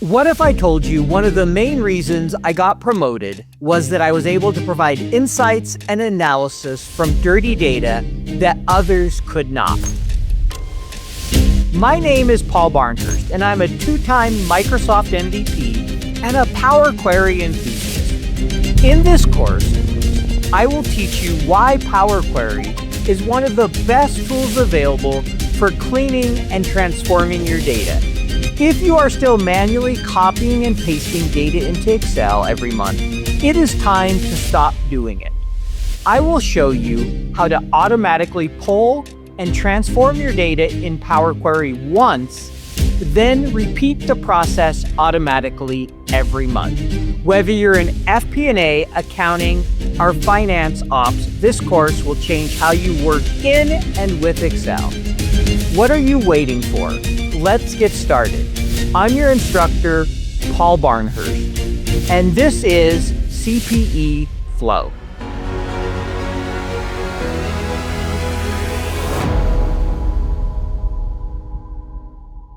What if I told you one of the main reasons I got promoted was that I was able to provide insights and analysis from dirty data that others could not? My name is Paul Barnhurst, and I'm a two-time Microsoft MVP and a Power Query enthusiast. In this course, I will teach you why Power Query is one of the best tools available for cleaning and transforming your data. If you are still manually copying and pasting data into Excel every month, it is time to stop doing it. I will show you how to automatically pull and transform your data in Power Query once, then repeat the process automatically every month. Whether you're in FP&A, accounting, or finance ops, this course will change how you work in and with Excel. What are you waiting for? Let's get started. I'm your instructor, Paul Barnhurst, and this is CPE Flow.